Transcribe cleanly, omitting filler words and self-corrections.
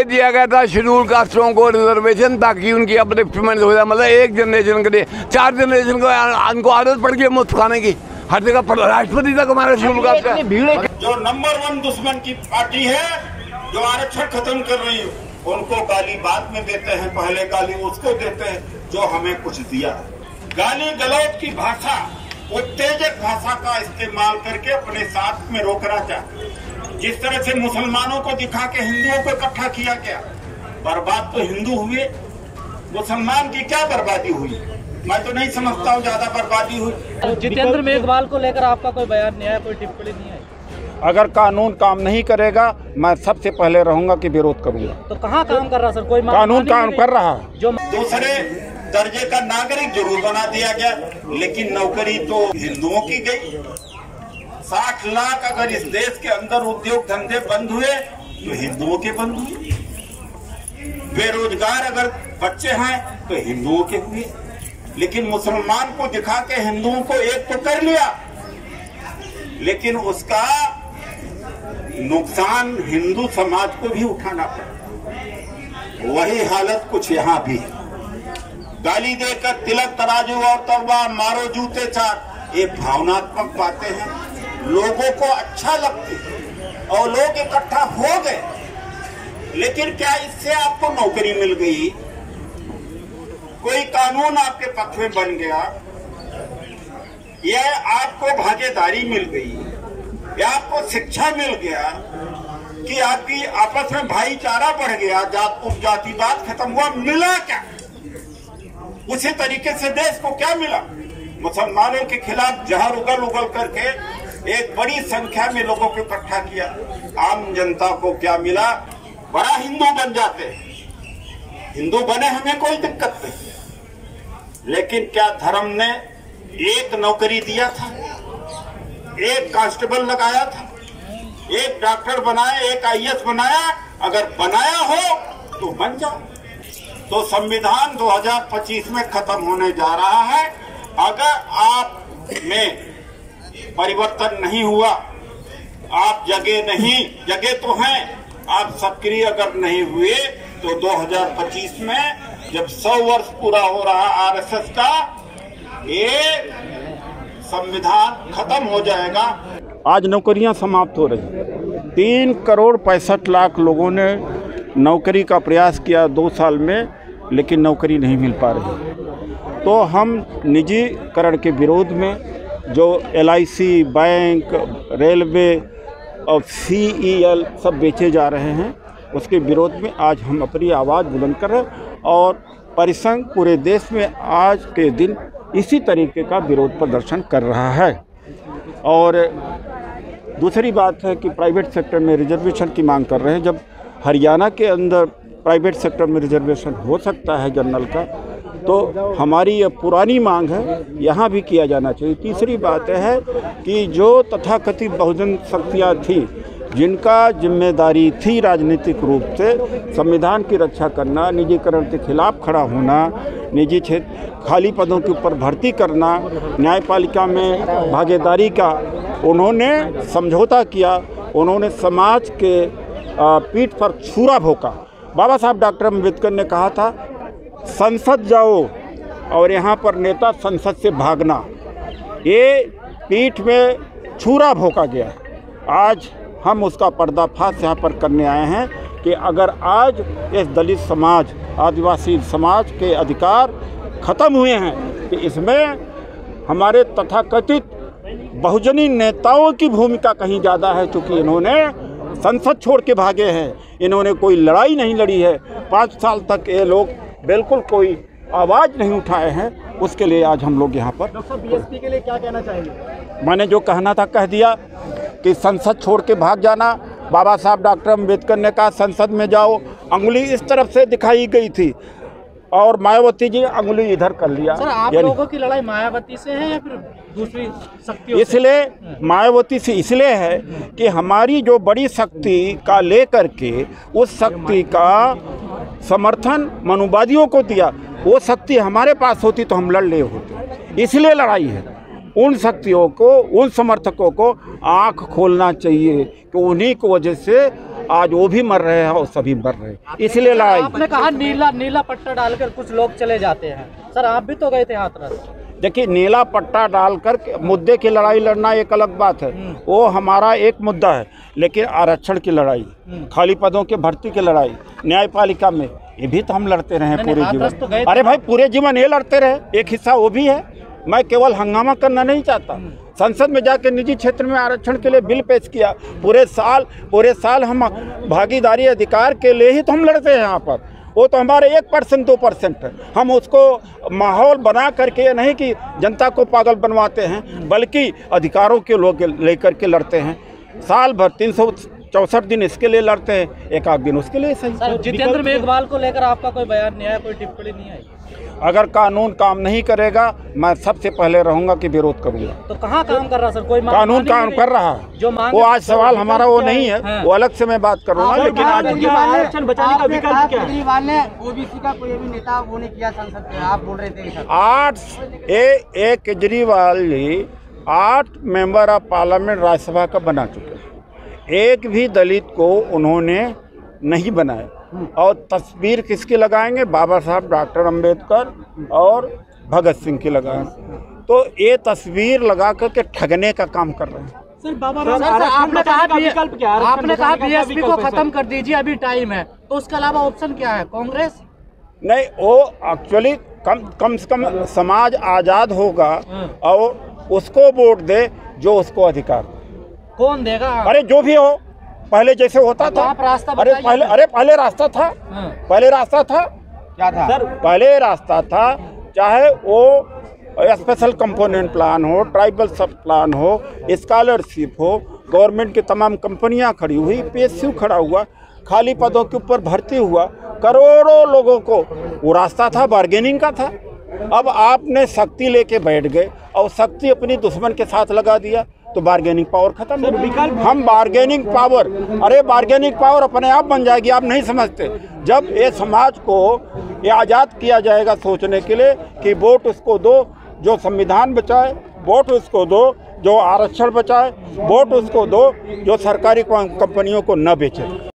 दिया गया था शेड्यूल कास्टों को रिजर्वेशन ताकि उनकी अपलिफ्टमेंट हो जाए, मतलब एक जनरेशन के लिए 4 जनरेशन को उनको आदत पड़ गई मुफ्त खाने की। हर जगह राष्ट्रपति तक हमारा शेड्यूल कास्ट है। जो नंबर 1 दुश्मन की पार्टी है, जो आरक्षण खत्म कर रही है, उनको गाली बाद में देते हैं, पहले गाली उसको देते हैं जो हमें कुछ दिया। गाली गलौज की भाषा, उत्तेजक भाषा का इस्तेमाल करके अपने साथ में रोकना चाहते। जिस तरह से मुसलमानों को दिखा के हिंदुओं को इकट्ठा किया गया, बर्बाद तो हिंदू हुए, मुसलमान की क्या बर्बादी हुई? मैं तो नहीं समझता हूँ ज्यादा बर्बादी हुई। जितेंद्र मेघवाल को लेकर आपका कोई बयान नहीं है, कोई टिप्पणी नहीं है? अगर कानून काम नहीं करेगा, मैं सबसे पहले रहूंगा कि विरोध करूंगा। तो कहाँ काम कर रहा सर? कोई कानून काम कर रहा है। जो दूसरे दर्जे का नागरिक जरूर बना दिया गया, लेकिन नौकरी तो हिंदुओं की गई। 60 लाख अगर इस देश के अंदर उद्योग धंधे बंद हुए तो हिंदुओं के बंद हुए। बेरोजगार अगर बच्चे हैं तो हिंदुओं के हुए। लेकिन मुसलमान को दिखा के हिंदुओं को एक तो कर लिया, लेकिन उसका नुकसान हिंदू समाज को भी उठाना पड़ा। वही हालत कुछ यहाँ भी है। गाली देकर तिलक तराजू और तलवार मारो जूते चार, ये भावनात्मक बातें हैं, लोगों को अच्छा लगती और लोग इकट्ठा हो गए। लेकिन क्या इससे आपको नौकरी मिल गई? कोई कानून आपके पक्ष में बन गया? या आपको भागीदारी मिल गई? या आपको शिक्षा मिल गया? कि आपकी आपस में भाईचारा बढ़ गया, जात उपजातिवाद खत्म हुआ? मिला क्या? उसी तरीके से देश को क्या मिला? मुसलमानों के खिलाफ जहर उगल उगल करके एक बड़ी संख्या में लोगों को इकट्ठा किया। आम जनता को क्या मिला? बड़ा हिंदू बन जाते। हिंदू बने, हमें कोई दिक्कत नहीं, लेकिन क्या धर्म ने एक नौकरी दिया था? एक कांस्टेबल लगाया था? एक डॉक्टर बनाया, एक IAS बनाया? अगर बनाया हो तो बन जाओ। तो संविधान 2025 में खत्म होने जा रहा है। अगर आप में परिवर्तन नहीं हुआ, आप जगे तो हैं, आप सक्रिय अगर नहीं हुए, तो 2025 में जब 100 वर्ष पूरा हो रहा RSS का, ये संविधान खत्म हो जाएगा। आज नौकरियां समाप्त हो रही। 3 करोड़ 65 लाख लोगों ने नौकरी का प्रयास किया 2 साल में, लेकिन नौकरी नहीं मिल पा रही। तो हम निजीकरण के विरोध में, जो LIC, बैंक, रेलवे और CEL सब बेचे जा रहे हैं, उसके विरोध में आज हम अपनी आवाज़ बुलंद कर रहे हैं। और परिसंघ पूरे देश में आज के दिन इसी तरीके का विरोध प्रदर्शन कर रहा है। और दूसरी बात है कि प्राइवेट सेक्टर में रिजर्वेशन की मांग कर रहे हैं। जब हरियाणा के अंदर प्राइवेट सेक्टर में रिजर्वेशन हो सकता है जनरल का, तो हमारी ये पुरानी मांग है, यहाँ भी किया जाना चाहिए। तीसरी बात है कि जो तथाकथित बहुजन शक्तियाँ थी, जिनका जिम्मेदारी थी राजनीतिक रूप से संविधान की रक्षा करना, निजीकरण के खिलाफ खड़ा होना, निजी क्षेत्र खाली पदों के ऊपर भर्ती करना, न्यायपालिका में भागीदारी का उन्होंने समझौता किया। उन्होंने समाज के पीठ पर छुरा भोंका। बाबा साहब डॉक्टर अम्बेडकर ने कहा था, संसद जाओ और यहाँ पर नेता संसद से भागना। ये पीठ में छुरा भोंका गया। आज हम उसका पर्दाफाश यहाँ पर करने आए हैं कि अगर आज इस दलित समाज, आदिवासी समाज के अधिकार ख़त्म हुए हैं, तो इसमें हमारे तथाकथित बहुजनी नेताओं की भूमिका कहीं ज़्यादा है, क्योंकि इन्होंने संसद छोड़ के भागे हैं। इन्होंने कोई लड़ाई नहीं लड़ी है। 5 साल तक ये लोग बिल्कुल कोई आवाज़ नहीं उठाए हैं। उसके लिए आज हम लोग यहाँ पर। डॉक्टर BSP के लिए क्या कहना चाहेंगे? मैंने जो कहना था कह दिया कि संसद छोड़ के भाग जाना। बाबा साहब डॉक्टर अम्बेडकर ने कहा संसद में जाओ। अंगुली इस तरफ से दिखाई गई थी और मायावती जी अंगुली इधर कर लिया। सर, आप लोगों की लड़ाई मायावती से है या फिर दूसरी शक्तियों से? इसलिए मायावती से इसलिए है कि हमारी जो बड़ी शक्ति का लेकर के उस शक्ति का समर्थन मनुवादियों को दिया। वो शक्ति हमारे पास होती तो हम लड़ ले होते। इसलिए लड़ाई है। उन शक्तियों को, उन समर्थकों को आँख खोलना चाहिए कि उन्हीं की वजह से आज वो भी मर रहे हैं और सभी मर रहे हैं, इसलिए लड़ाई। आपने कहा नीला पट्टा डालकर कुछ लोग चले जाते हैं, सर आप भी तो गए थे हाथरस। देखिए, नीला पट्टा डालकर मुद्दे की लड़ाई लड़ना एक अलग बात है, वो हमारा एक मुद्दा है, लेकिन आरक्षण की लड़ाई, खाली पदों के भर्ती की लड़ाई, न्यायपालिका में, ये भी तो हम लड़ते रहे पूरे जीवन। तो गए अरे भाई, पूरे जीवन ये लड़ते रहे, एक हिस्सा वो भी है। मैं केवल हंगामा करना नहीं चाहता। संसद में जाकर निजी क्षेत्र में आरक्षण के लिए बिल पेश किया, पूरे साल हम भागीदारी अधिकार के लिए ही तो हम लड़ते हैं यहाँ पर। वो तो हमारे 1% 2% है। हम उसको माहौल बना करके नहीं कि जनता को पागल बनवाते हैं, बल्कि अधिकारों के लोग लेकर के लड़ते हैं। साल भर 364 दिन इसके लिए लड़ते हैं, एक आध दिन उसके लिए सही। सर, जितेंद्र मेघवाल को लेकर आपका कोई बयान नहीं आया, कोई टिप्पणी नहीं आई? अगर कानून काम नहीं करेगा, मैं सबसे पहले रहूंगा कि विरोध करूंगा। तो कहाँ काम कर रहा सर? कोई कानून काम कर रहा है जो मांग, वो आज सवाल हमारा वो नहीं है, वो अलग से मैं बात करूंगा। लेकिन आज आरक्षण बचाने का विकल्प क्या है? केजरीवाल ने ओबीसी का कोई भी नेता वो नहीं किया संसद में, आप बोल रहे थे। 8 Kejriwal ji 8 member of parliament Rajya Sabha का बना चुके हैं, एक भी दलित को उन्होंने नहीं बनाया। और तस्वीर किसकी लगाएंगे? बाबा साहब डॉक्टर अंबेडकर और भगत सिंह की लगाएंगे। तो ये तस्वीर लगा करके ठगने का काम कर रहे हैं। सर, आपने कहा बीएसपी को खत्म कर दीजिए, अभी टाइम है, तो उसके अलावा ऑप्शन क्या है? कांग्रेस नहीं, वो एक्चुअली कम से कम समाज आज़ाद होगा और उसको वोट दे जो उसको अधिकार। कौन देगा? अरे जो भी हो, पहले जैसे होता था। आप रास्ता पहले रास्ता था। पहले रास्ता था क्या था? सर, पहले रास्ता था, चाहे वो स्पेशल कंपोनेंट प्लान हो, ट्राइबल सब प्लान हो, स्कॉलरशिप हो, गवर्नमेंट की तमाम कंपनियां खड़ी हुई, PSU खड़ा हुआ, खाली पदों के ऊपर भर्ती हुआ, करोड़ों लोगों को, वो रास्ता था, बार्गेनिंग का था। अब आपने शक्ति लेके बैठ गए और शक्ति अपनी दुश्मन के साथ लगा दिया, तो बार्गेनिंग पावर खत्म। हम बार्गेनिंग पावर, अरे बार्गेनिंग पावर अपने आप बन जाएगी, आप नहीं समझते। जब ये समाज को ये आज़ाद किया जाएगा सोचने के लिए कि वोट उसको दो जो संविधान बचाए, वोट उसको दो जो आरक्षण बचाए, वोट उसको दो जो सरकारी कंपनियों को न बेचे।